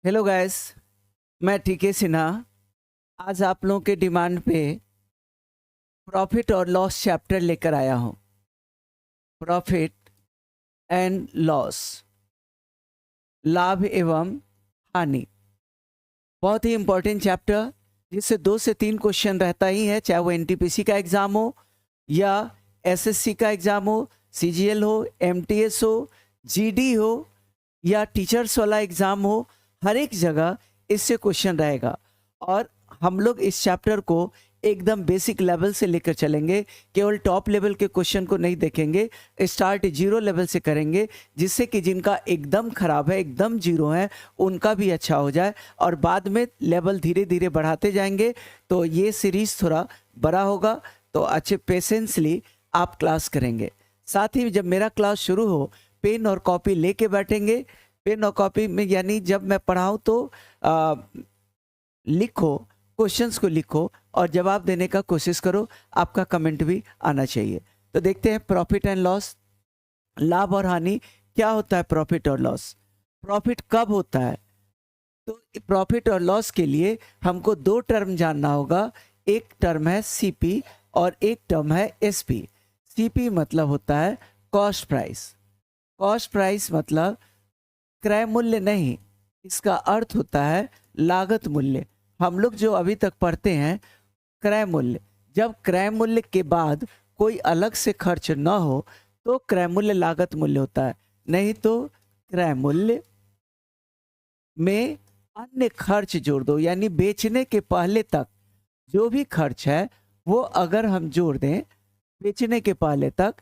Hello guys. मैं टीके सिन्हा आज आप लोगों के डिमांड पे प्रॉफिट और लॉस चैप्टर लेकर आया हूँ। प्रॉफिट एंड लॉस, लाभ एवं हानि, बहुत ही इंपॉर्टेंट चैप्टर जिससे 2 से 3 क्वेश्चन रहता ही है, चाहे वो एनटीपीसी का एग्जाम हो या एसएससी का एग्जाम हो, सीजीएल हो, एमटीएस हो, जीडी हो या टीचर्स वाला एग्जाम हो। हर एक जगह इससे क्वेश्चन रहेगा और हम लोग इस चैप्टर को एकदम बेसिक लेवल से लेकर चलेंगे। केवल टॉप लेवल के क्वेश्चन को नहीं देखेंगे, स्टार्ट 0 लेवल से करेंगे, जिससे कि जिनका एकदम खराब है, एकदम 0 है, उनका भी अच्छा हो जाए और बाद में लेवल धीरे धीरे बढ़ाते जाएंगे। तो ये सीरीज थोड़ा बड़ा होगा, तो अच्छे पेशेंसली आप क्लास करेंगे। साथ ही जब मेरा क्लास शुरू हो, पेन और कॉपी लेके बैठेंगे। पेन और कॉपी में यानी जब मैं पढ़ाऊँ तो लिखो, क्वेश्चंस को लिखो और जवाब देने का कोशिश करो। आपका कमेंट भी आना चाहिए। तो देखते हैं प्रॉफिट एंड लॉस, लाभ और हानि। क्या होता है प्रॉफिट और लॉस? प्रॉफिट कब होता है? तो प्रॉफिट और लॉस के लिए हमको 2 टर्म जानना होगा। एक टर्म है सीपी और एक टर्म है एसपी। सीपी मतलब होता है कॉस्ट प्राइस। कॉस्ट प्राइस मतलब क्रय मूल्य नहीं, इसका अर्थ होता है लागत मूल्य। हम लोग जो अभी तक पढ़ते हैं क्रय मूल्य, जब क्रय मूल्य के बाद कोई अलग से खर्च न हो तो क्रय मूल्य लागत मूल्य होता है। नहीं तो क्रय मूल्य में अन्य खर्च जोड़ दो, यानी बेचने के पहले तक जो भी खर्च है वो अगर हम जोड़ दें, बेचने के पहले तक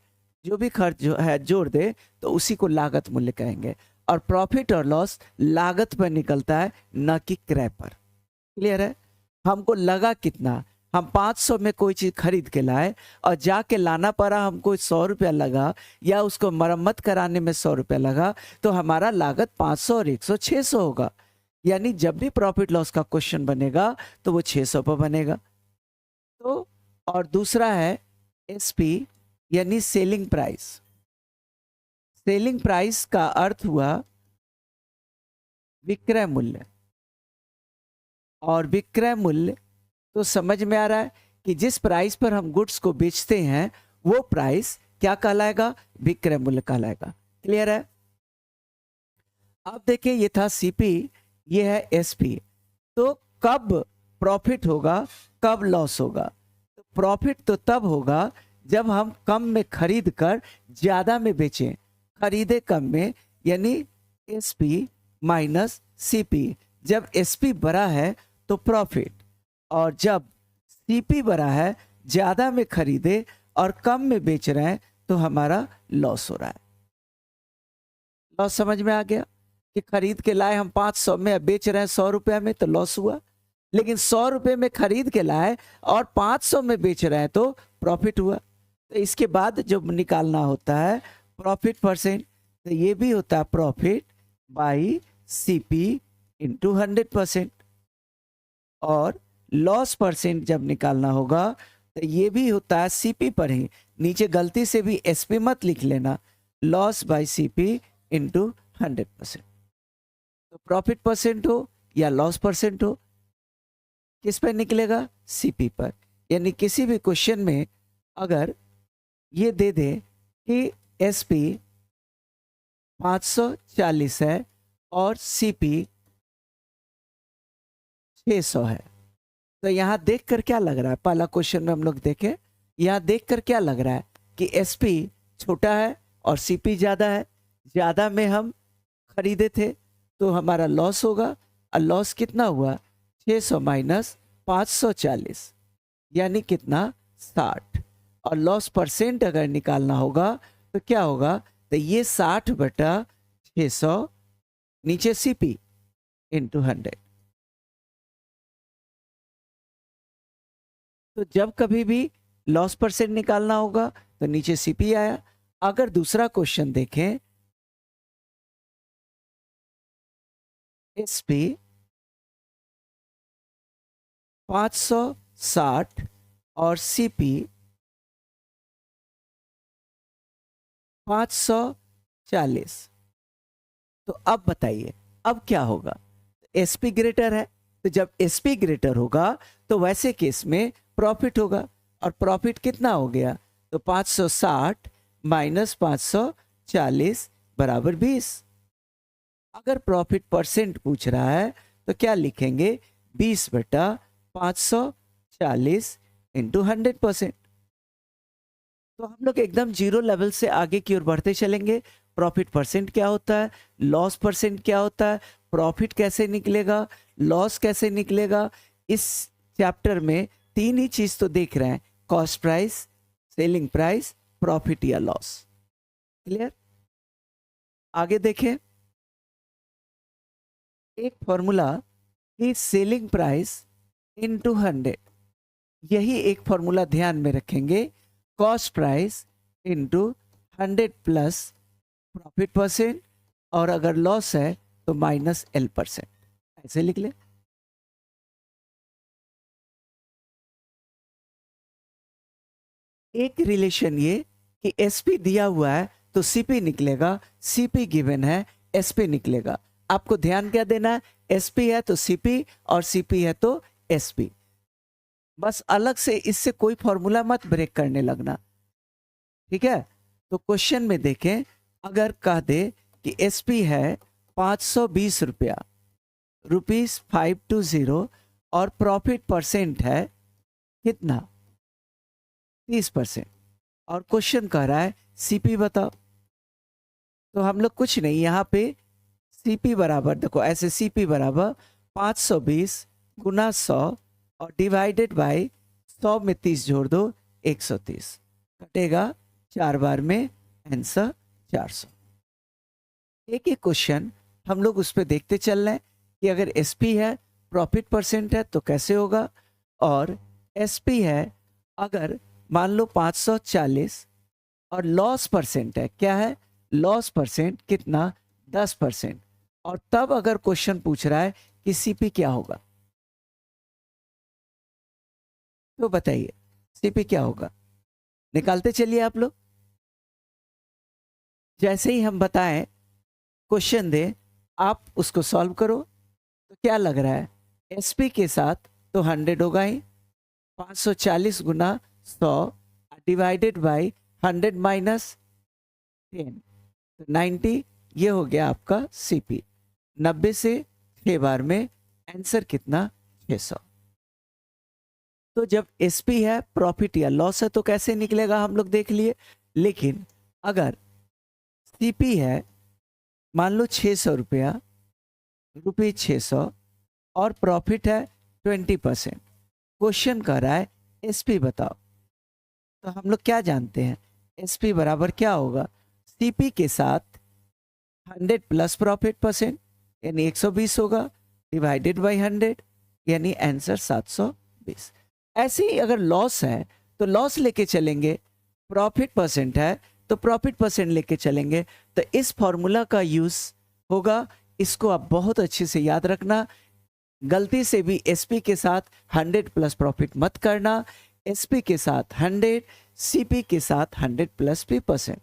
जो भी खर्च जो है जोड़ दे, तो उसी को लागत मूल्य कहेंगे। और प्रॉफिट और लॉस लागत पर निकलता है, न कि क्रय पर। क्लियर है? हमको लगा कितना, हम 500 में कोई चीज खरीद के लाए और जाके लाना पड़ा हमको 100 रुपया लगा, या उसको मरम्मत कराने में 100 रुपया लगा, तो हमारा लागत 500 और 100 600 होगा। यानी जब भी प्रॉफिट लॉस का क्वेश्चन बनेगा तो वो 600 पर बनेगा। तो और दूसरा है एसपी, यानी सेलिंग प्राइस। सेलिंग प्राइस का अर्थ हुआ विक्रय मूल्य, और विक्रय मूल्य तो समझ में आ रहा है कि जिस प्राइस पर हम गुड्स को बेचते हैं वो प्राइस क्या कहलाएगा? विक्रय मूल्य कहलाएगा। क्लियर है? अब देखिए, ये था सीपी, ये है एसपी। तो कब प्रॉफिट होगा, कब लॉस होगा? तो प्रॉफिट तो तब होगा जब हम कम में खरीद कर ज्यादा में बेचें। खरीदे कम में, यानी एसपी माइनस सीपी। जब एसपी बड़ा है तो प्रॉफिट, और जब सीपी बड़ा है, ज्यादा में खरीदे और कम में बेच रहे हैं, तो हमारा लॉस हो रहा है। लॉस समझ में आ गया कि खरीद के लाए हम 500 में, बेच रहे हैं 100 रुपया में, तो लॉस हुआ। लेकिन 100 रुपये में खरीद के लाए और 500 में बेच रहे हैं तो प्रॉफिट हुआ। तो इसके बाद जब निकालना होता है प्रॉफिट परसेंट, तो ये भी होता है प्रॉफिट बाई सीपी इंटू 100%। और लॉस परसेंट जब निकालना होगा तो ये भी होता है सीपी पर ही। नीचे गलती से भी एसपी मत लिख लेना, लॉस बाई सीपी इंटू 100%। तो प्रॉफिट परसेंट हो या लॉस परसेंट हो, किस पर निकलेगा? सीपी पर। यानी किसी भी क्वेश्चन में अगर ये दे दे कि एसपी 540 है और सीपी 600 है, तो यहां देखकर क्या लग रहा है? पहला क्वेश्चन में हम लोग देखें, यहां देखकर क्या लग रहा है कि एसपी छोटा है और सीपी ज्यादा है। ज्यादा में हम खरीदे थे तो हमारा लॉस होगा, और लॉस कितना हुआ? 600 माइनस 540, यानी कितना? 60। और लॉस परसेंट अगर निकालना होगा तो क्या होगा? तो ये 60/600 नीचे सीपी इंटू 100। तो जब कभी भी लॉस परसेंट निकालना होगा तो नीचे सीपी आया। अगर दूसरा क्वेश्चन देखें, एसपी 560 और सीपी 540, तो अब बताइए अब क्या होगा? एसपी ग्रेटर है, तो जब एसपी ग्रेटर होगा तो वैसे केस में प्रॉफिट होगा, और प्रॉफिट कितना हो गया, तो 560 माइनस 540 बराबर 20। अगर प्रॉफिट परसेंट पूछ रहा है तो क्या लिखेंगे, 20/540 इंटू 100%। तो हम लोग एकदम जीरो लेवल से आगे की ओर बढ़ते चलेंगे। प्रॉफिट परसेंट क्या होता है, लॉस परसेंट क्या होता है, प्रॉफिट कैसे निकलेगा, लॉस कैसे निकलेगा। इस चैप्टर में तीन ही चीज तो देख रहे हैं, cost price, selling price, profit या लॉस। क्लियर? आगे देखें, एक फॉर्मूला कि सेलिंग प्राइस इनटू 100, यही एक फॉर्मूला ध्यान में रखेंगे, cost price into 100 plus profit percent, और अगर लॉस है तो माइनस L%। ऐसे लिख ले। एक रिलेशन ये कि एसपी दिया हुआ है तो सीपी निकलेगा, सीपी गिवन है एसपी निकलेगा। आपको ध्यान क्या देना है, एसपी है तो सीपी और सीपी है तो एसपी। बस अलग से इससे कोई फॉर्मूला मत ब्रेक करने लगना, ठीक है। तो क्वेश्चन में देखें, अगर कह दे कि एसपी है 520 रुपया, ₹520, और प्रॉफिट परसेंट है कितना, 30%, और क्वेश्चन कह रहा है सीपी बताओ। तो हम लोग कुछ नहीं, यहाँ पे सीपी बराबर देखो ऐसे, सीपी बराबर 520 गुना 100 और डिवाइडेड बाय 100 में 30 जोड़ दो, 130 कटेगा 4 बार में, आंसर 400। एक एक क्वेश्चन हम लोग उस पर देखते चल रहे हैं कि अगर एसपी है प्रॉफिट परसेंट है तो कैसे होगा, और एसपी है अगर मान लो 540 और लॉस परसेंट है, क्या है, लॉस परसेंट कितना, 10%, और तब अगर क्वेश्चन पूछ रहा है कि सीपी क्या होगा, तो बताइए सीपी क्या होगा, निकालते चलिए आप लोग। जैसे ही हम बताएं, क्वेश्चन दे, आप उसको सॉल्व करो। तो क्या लग रहा है, एसपी के साथ तो 100 होगा ही, 540 गुना 100 डिवाइडेड बाय 100 माइनस 10, तो 90, ये हो गया आपका सीपी। 90 से 6 बार में, आंसर कितना, 600। तो जब एसपी है प्रॉफिट या लॉस है तो कैसे निकलेगा हम लोग देख लिए, लेकिन अगर सीपी है मान लो 600 रुपया, ₹600, और प्रॉफिट है 20%, क्वेश्चन कर रहा है एसपी बताओ। तो हम लोग क्या जानते हैं, एसपी बराबर क्या होगा, सीपी के साथ 100 प्लस प्रॉफिट परसेंट यानी 120 होगा, डिवाइडेड बाय 100 यानी आंसर 720। ऐसे ही अगर लॉस है तो लॉस लेके चलेंगे, प्रॉफिट परसेंट है तो प्रॉफिट परसेंट लेके चलेंगे। तो इस फॉर्मूला का यूज होगा, इसको आप बहुत अच्छे से याद रखना। गलती से भी एसपी के साथ 100 प्लस प्रॉफिट मत करना, एसपी के साथ 100, सीपी के साथ 100 प्लस P%।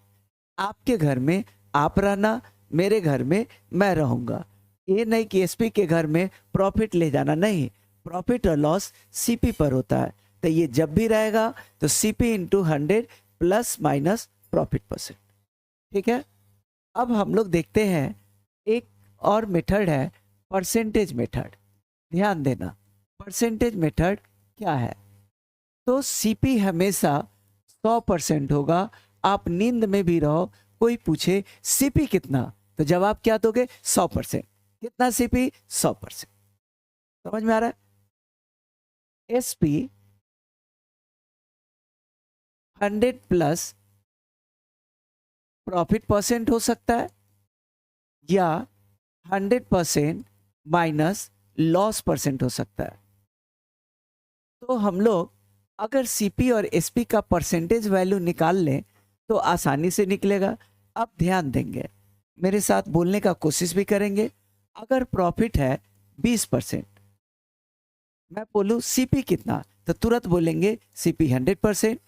आपके घर में आप रहना, मेरे घर में मैं रहूंगा। ये नहीं कि एसपी के घर में प्रॉफिट ले जाना, नहीं, प्रॉफिट और लॉस सीपी पर होता है। तो ये जब भी रहेगा तो CP into 100 plus minus profit percent, ठीक है। अब हम लोग देखते हैं एक और मेथड है, परसेंटेज मेथड। ध्यान देना, परसेंटेज मेथड क्या है, तो सीपी हमेशा 100% होगा। आप नींद में भी रहो, कोई पूछे सीपी कितना, तो जवाब क्या दोगे, 100%। कितना सीपी, 100%। समझ में आ रहा है। एसपी 100 प्लस प्रॉफिट परसेंट हो सकता है, या 100% माइनस लॉस परसेंट हो सकता है। तो हम लोग अगर सीपी और एसपी का परसेंटेज वैल्यू निकाल लें तो आसानी से निकलेगा। अब ध्यान देंगे, मेरे साथ बोलने का कोशिश भी करेंगे। अगर प्रॉफिट है 20%, मैं बोलूं सीपी कितना, तो तुरंत बोलेंगे सीपी 100%।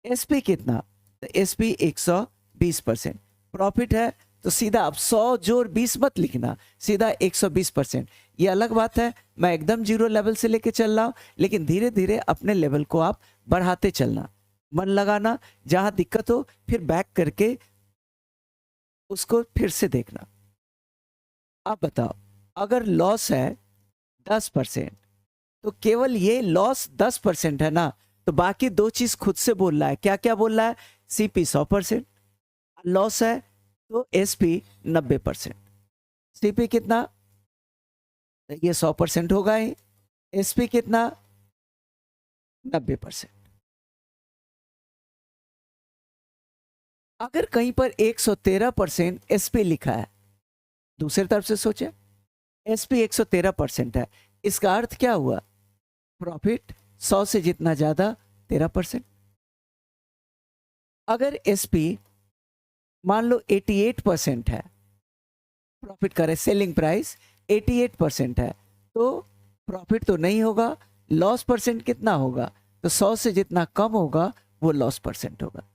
एसपी कितना, तो एसपी 120%। प्रॉफिट है तो सीधा आप 100 जोड़ 20 मत लिखना, सीधा 120%। ये अलग बात है, मैं एकदम जीरो लेवल से लेके चल रहा हूँ, लेकिन धीरे धीरे अपने लेवल को आप बढ़ाते चलना, मन लगाना, जहां दिक्कत हो फिर बैक करके उसको फिर से देखना। आप बताओ, अगर लॉस है 10%, तो केवल ये लॉस 10% है ना, तो बाकी दो चीज खुद से बोल रहा है। क्या क्या बोल रहा है? सीपी 100% लॉस है, तो एसपी 90%। सीपी कितना? ये 100% होगा ही। एसपी कितना? 90%। अगर कहीं पर 113% एसपी लिखा है, दूसरी तरफ से सोचे, एसपी 113% है, इसका अर्थ क्या हुआ? प्रॉफिट 100 से जितना ज्यादा 13%। अगर एसपी मान लो 88% है, प्रॉफिट करे सेलिंग प्राइस 88% है, तो प्रॉफिट तो नहीं होगा, लॉस परसेंट कितना होगा? तो 100 से जितना कम होगा वो लॉस परसेंट होगा।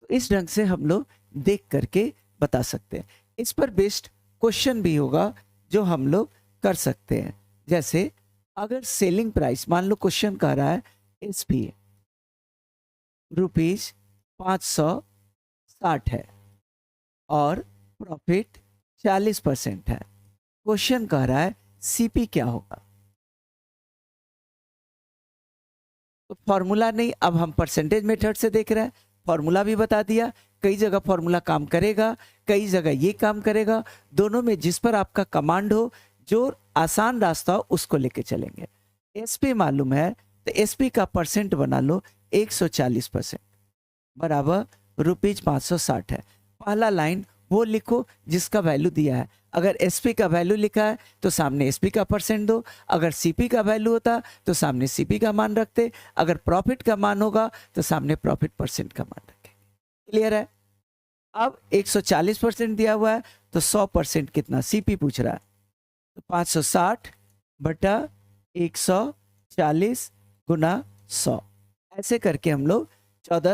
तो इस ढंग से हम लोग देख करके बता सकते हैं। इस पर बेस्ड क्वेश्चन भी होगा जो हम लोग कर सकते हैं। जैसे अगर सेलिंग प्राइस, मान लो क्वेश्चन कह रहा है एसपी ₹560 है और प्रॉफिट 40% है, क्वेश्चन कह रहा है सीपी क्या होगा? तो फॉर्मूला नहीं, अब हम परसेंटेज मेथड से देख रहे हैं, फॉर्मूला भी बता दिया। कई जगह फॉर्मूला काम करेगा, कई जगह ये काम करेगा, दोनों में जिस पर आपका कमांड हो, जो आसान रास्ता हो उसको लेके चलेंगे। एसपी मालूम है तो एसपी का परसेंट बना लो 140% बराबर ₹560 है। पहला लाइन वो लिखो जिसका वैल्यू दिया है। अगर एसपी का वैल्यू लिखा है तो सामने एसपी का परसेंट दो, अगर सीपी का वैल्यू होता तो सामने सीपी का मान रखते, अगर प्रॉफिट का मान होगा तो सामने प्रॉफिट परसेंट का मान रखें। क्लियर है? अब 140% दिया हुआ है तो 100% कितना? सीपी पूछ रहा है, तो 560 बटा 140 गुना 100, ऐसे करके हम लोग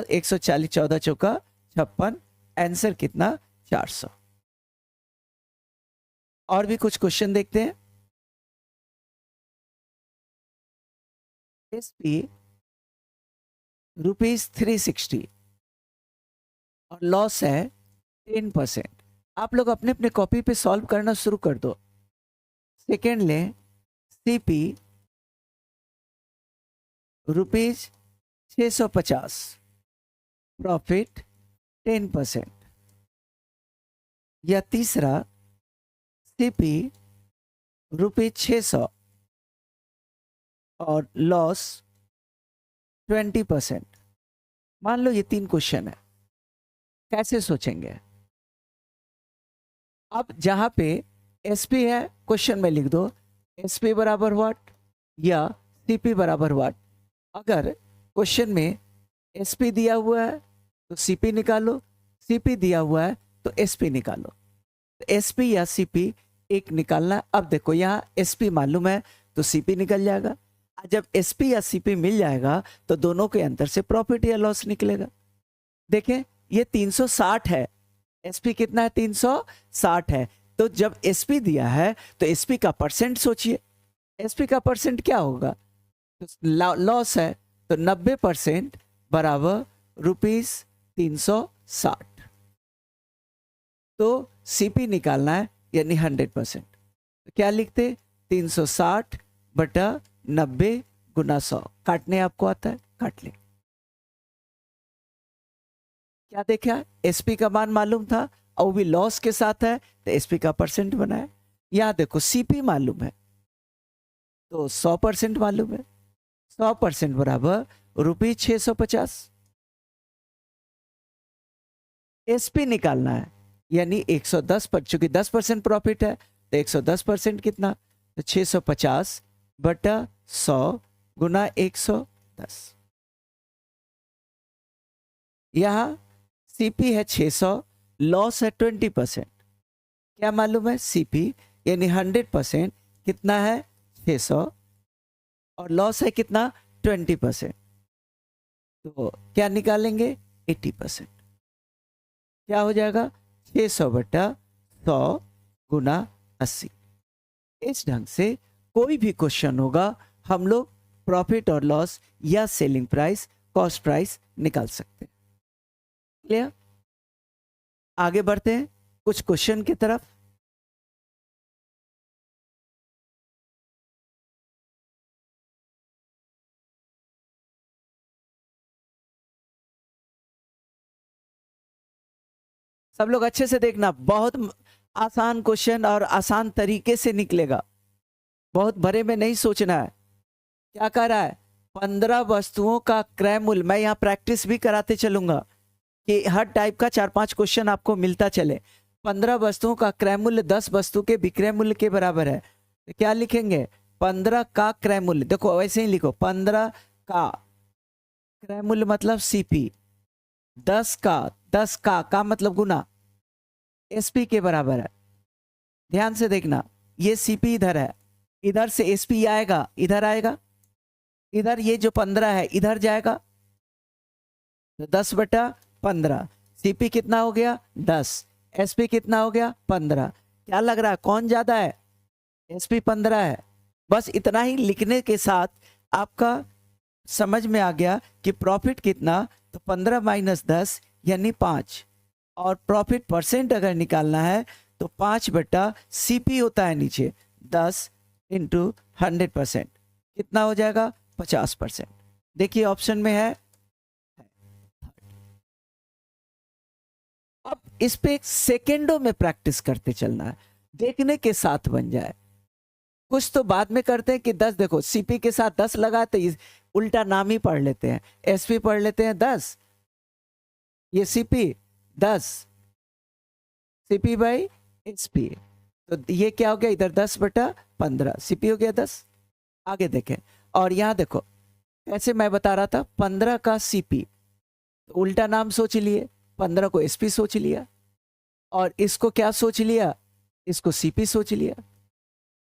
140 14 चौका 56, आंसर कितना? 400। और भी कुछ क्वेश्चन देखते हैं। एसपी ₹360 और लॉस है 10%। आप लोग अपने अपने कॉपी पे सॉल्व करना शुरू कर दो। सेकेंड ले, सीपी ₹650, प्रॉफिट 10%। या तीसरा, सीपी ₹600 और लॉस 20%। मान लो ये 3 क्वेश्चन है, कैसे सोचेंगे? अब जहां पे एसपी है क्वेश्चन में लिख दो एसपी बराबर व्हाट या सीपी बराबर व्हाट। अगर क्वेश्चन में एसपी दिया हुआ है तो सीपी निकालो, सीपी दिया हुआ है तो एसपी निकालो। तो एसपी या सीपी एक निकालना। अब देखो यहाँ एसपी मालूम है तो सीपी निकल जाएगा। जब एसपी या सीपी मिल जाएगा तो दोनों के अंतर से प्रॉफिट या लॉस निकलेगा। देखें ये 360 है, एसपी कितना है? 360 है। तो जब एसपी दिया है तो एसपी का परसेंट सोचिए, एसपी का परसेंट क्या होगा? तो लॉस है तो 90% बराबर ₹360। तो सीपी निकालना है यानी 100%। तो क्या लिखते? 360 बटा 90 गुना 100। काटने आपको आता है? काट ले। क्या देखा? एसपी का मान मालूम था और वो भी लॉस के साथ है तो एसपी का परसेंट बनाया। यहां देखो सीपी मालूम है तो 100% मालूम है, 100% बराबर ₹650। एसपी निकालना है यानी 110 पर, चूंकि 10% प्रॉफिट है तो 110% कितना? तो 650 बटा 100 गुना 110। यहां सीपी है 600, लॉस है 20%। क्या मालूम है? सीपी यानी 100% कितना है? 600 और लॉस है कितना? 20%। तो क्या निकालेंगे? 80%। क्या हो जाएगा? 600 बटा 100 गुना 80। इस ढंग से कोई भी क्वेश्चन होगा हम लोग प्रॉफिट और लॉस या सेलिंग प्राइस, कॉस्ट प्राइस निकाल सकते हैं। क्लियर? आगे बढ़ते हैं कुछ क्वेश्चन की तरफ। सब लोग अच्छे से देखना, बहुत आसान क्वेश्चन और आसान तरीके से निकलेगा, बहुत बड़े में नहीं सोचना है। क्या कह रहा है? 15 वस्तुओं का क्रय मूल्य, मैं यहाँ प्रैक्टिस भी कराते चलूंगा कि हर टाइप का 4-5 क्वेश्चन आपको मिलता चले। 15 वस्तुओं का क्रय मूल्य 10 वस्तु के विक्रय मूल्य के बराबर है, तो क्या लिखेंगे? 15 का क्रय मूल्य, देखो वैसे ही लिखो, 15 का क्रय मूल्य मतलब सीपी, 10 का मतलब गुना एसपी के बराबर है। ध्यान से देखना, ये सीपी इधर है, इधर से एसपी आएगा, इधर आएगा, इधर ये जो 15 है इधर जाएगा, तो 10/15। सीपी कितना हो गया? 10। एसपी कितना हो गया? 15। क्या लग रहा है कौन ज्यादा है? एसपी 15 है। बस इतना ही लिखने के साथ आपका समझ में आ गया कि प्रॉफिट कितना, तो 15 - 10 यानी 5। और प्रॉफिट परसेंट अगर निकालना है तो 5/सीपी होता है नीचे, 10 × 100%, कितना हो जाएगा? 50%। देखिए ऑप्शन में है। अब इस पे सेकेंडों में प्रैक्टिस करते चलना है, देखने के साथ बन जाए। कुछ तो बाद में करते हैं कि 10, देखो सीपी के साथ 10 लगा तो उल्टा नाम ही पढ़ लेते हैं, एसपी पढ़ लेते हैं 10, ये सीपी 10, सीपी बाई एसपी, तो ये क्या हो गया? इधर 10/15, सीपी हो गया 10। आगे देखें, और यहां देखो ऐसे मैं बता रहा था, 15 का सीपी, तो उल्टा नाम सोच लिए, 15 को एसपी सोच लिया, और इसको क्या सोच लिया? इसको सीपी सोच लिया।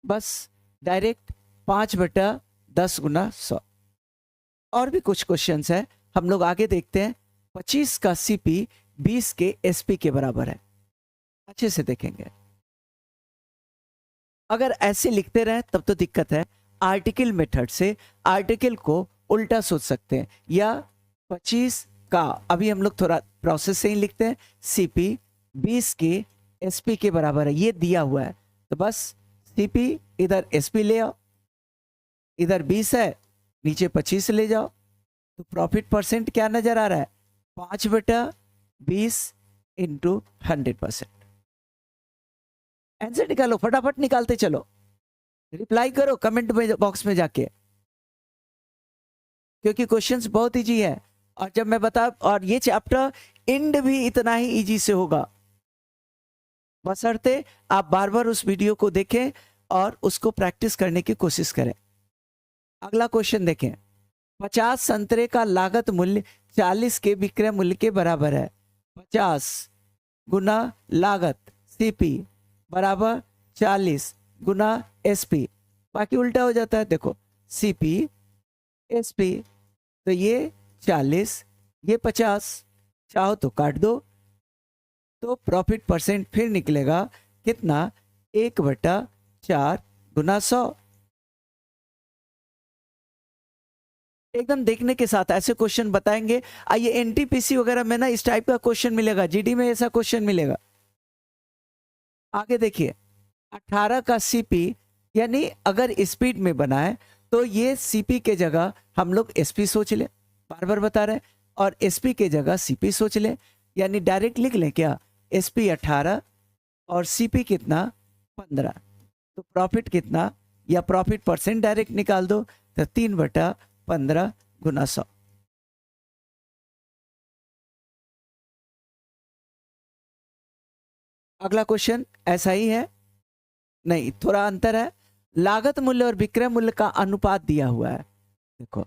बस डायरेक्ट 5/10 × 100। और भी कुछ क्वेश्चंस है, हम लोग आगे देखते हैं। 25 का सीपी 20 के एसपी के बराबर है, अच्छे से देखेंगे। अगर ऐसे लिखते रहे तब तो दिक्कत है। आर्टिकल मेथड से आर्टिकल को उल्टा सोच सकते हैं, या 25 का, अभी हम लोग थोड़ा प्रोसेस से ही लिखते हैं, सीपी 20 के एसपी के बराबर है, ये दिया हुआ है, तो बस सीपी इधर एसपी ले आओ, इधर 20 है, नीचे 25 ले जाओ, तो प्रॉफिट परसेंट क्या नजर आ रहा है? 5/20 × 100%। आंसर निकालो, फटाफट निकालते चलो, रिप्लाई करो कमेंट बॉक्स में जाके, क्योंकि क्वेश्चंस बहुत इजी है। और जब मैं बता, और ये चैप्टर एंड भी इतना ही इजी से होगा, बशर्ते आप बार बार उस वीडियो को देखें और उसको प्रैक्टिस करने की कोशिश करें। अगला क्वेश्चन देखें। 50 संतरे का लागत मूल्य 40 के विक्रय मूल्य के बराबर है। 50 गुना लागत सीपी बराबर 40 गुना एसपी, बाकी उल्टा हो जाता है, देखो सीपी एसपी, तो ये 40 ये 50, चाहो तो काट दो, तो प्रॉफिट परसेंट फिर निकलेगा कितना? 1/4 × 100। एकदम देखने के साथ ऐसे क्वेश्चन बताएंगे। आइए एनटीपीसी वगैरह में ना इस टाइप का क्वेश्चन मिलेगा, जीडी में ऐसा क्वेश्चन मिलेगा। आगे देखिए, 18 का सीपी, यानी अगर स्पीड में बनाए तो ये सीपी के जगह हम लोग एसपी सोच ले, बार बार बता रहे हैं, और एसपी के जगह सीपी सोच ले, यानी डायरेक्ट लिख लें क्या? एसपी 18 और सीपी कितना? 15, तो प्रॉफिट कितना, या प्रॉफिट परसेंट डायरेक्ट निकाल दो, तो 3/15 × 100। अगला क्वेश्चन ऐसा ही है, नहीं थोड़ा अंतर है। लागत मूल्य और विक्रय मूल्य का अनुपात दिया हुआ है, देखो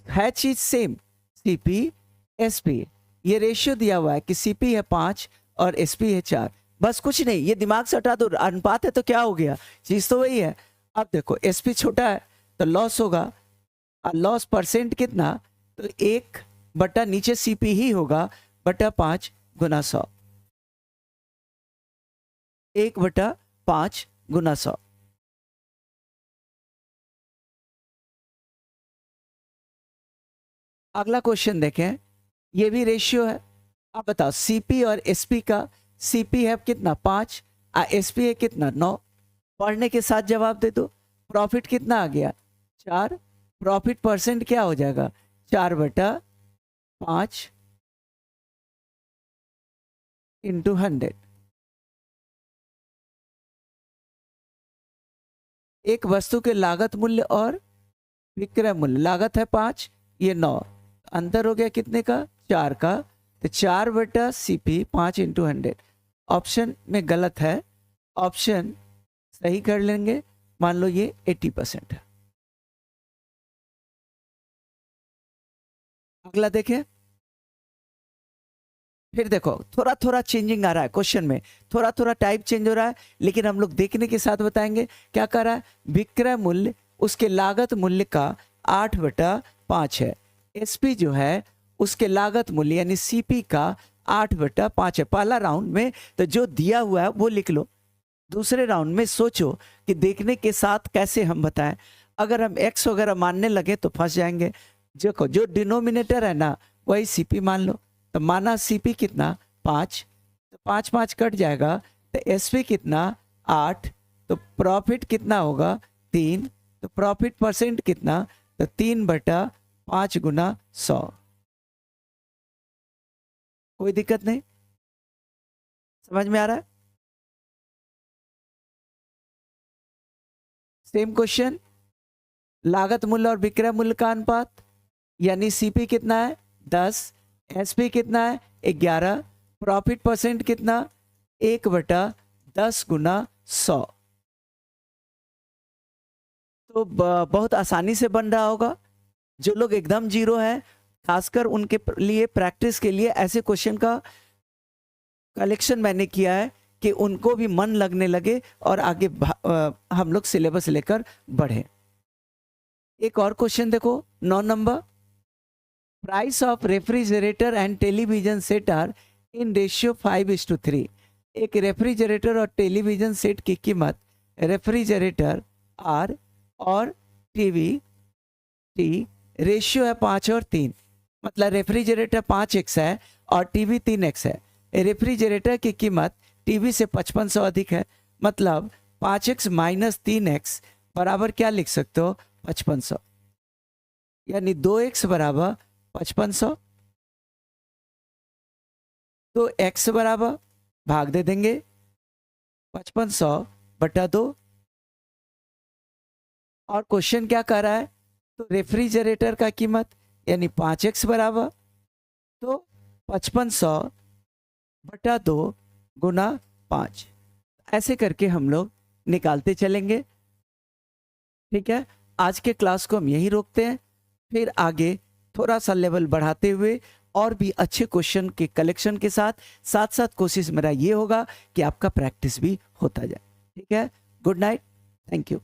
है चीज सेम, सीपी एसपी, ये रेशियो दिया हुआ है कि सीपी है 5 और एसपी है 4, बस कुछ नहीं, ये दिमाग से हटा दो, अनुपात है तो क्या हो गया, चीज तो वही है। अब देखो एसपी छोटा है तो लॉस होगा, और लॉस परसेंट कितना, तो 1 बटा नीचे सीपी ही होगा, बटा 5 × 100। 1/5 गुना 100। अगला क्वेश्चन देखें, ये भी रेशियो है। अब बताओ सीपी और एसपी का, सीपी है कितना 5, एसपी है कितना 9। पढ़ने के साथ जवाब दे दो। प्रॉफिट कितना आ गया 4, प्रॉफिट परसेंट क्या हो जाएगा 4/5 इंटू 100। एक वस्तु के लागत मूल्य और विक्रय मूल्य, लागत है 5, ये 9, अंतर हो गया कितने का 4 का, तो 4/CP 5 इंटू 100। ऑप्शन में गलत है, ऑप्शन सही कर लेंगे। मान लो ये 80% है। अगला देखें, फिर देखो थोड़ा थोड़ा चेंजिंग आ रहा है क्वेश्चन में, थोड़ा थोड़ा टाइप चेंज हो रहा है, लेकिन हम लोग देखने के साथ बताएंगे। क्या कर रहा है, विक्रय मूल्य उसके लागत मूल्य का 8/5 है। एसपी जो है उसके लागत मूल्य यानी सीपी का 8/5 है। पहला राउंड में तो जो दिया हुआ है वो लिख लो, दूसरे राउंड में सोचो कि देखने के साथ कैसे हम बताएं। अगर हम एक्स वगैरह मानने लगे तो फंस जाएंगे। देखो जो डिनोमिनेटर है ना वही सीपी मान लो, तो माना सीपी कितना 5, तो 5 5 कट जाएगा, तो एसपी कितना 8, तो प्रॉफिट कितना होगा 3, तो प्रॉफिट परसेंट कितना, तो 3/5 गुना 100। कोई दिक्कत नहीं, समझ में आ रहा है। सेम क्वेश्चन, लागत मूल्य और विक्रय मूल्य का अनुपात, यानी सीपी कितना है 10, एसपी कितना है 11, प्रॉफिट परसेंट कितना 1/10 गुना 100। तो बहुत आसानी से बन रहा होगा। जो लोग एकदम जीरो है, खासकर उनके लिए प्रैक्टिस के लिए ऐसे क्वेश्चन का कलेक्शन मैंने किया है कि उनको भी मन लगने लगे और आगे हम लोग सिलेबस लेकर बढ़े। एक और क्वेश्चन देखो 9 नंबर, price of refrigerator and television set are in ratio 5:3। एक रेफ्रिजरेटर और टेलीविजन सेट की कीमत, रेफ्रिजरेटर आर और टीवी टी रेशियो है 5 और 3, मतलब रेफ्रिजरेटर 5x है और टीवी 3x है। रेफ्रिजरेटर की कीमत टीवी से 5500 अधिक है, मतलब 5x माइनस 3x बराबर क्या लिख सकते हो 5500, यानी 2x बराबर 5500। तो x बराबर भाग दे देंगे 5500/2। और क्वेश्चन क्या कर रहा है, तो रेफ्रिजरेटर का कीमत यानी 5x बराबर, तो 5500/2 गुना 5, ऐसे करके हम लोग निकालते चलेंगे। ठीक है, आज के क्लास को हम यही रोकते हैं, फिर आगे थोड़ा सा लेवल बढ़ाते हुए और भी अच्छे क्वेश्चन के कलेक्शन के साथ साथ कोशिश मेरा ये होगा कि आपका प्रैक्टिस भी होता जाए। ठीक है, गुड नाइट, थैंक यू।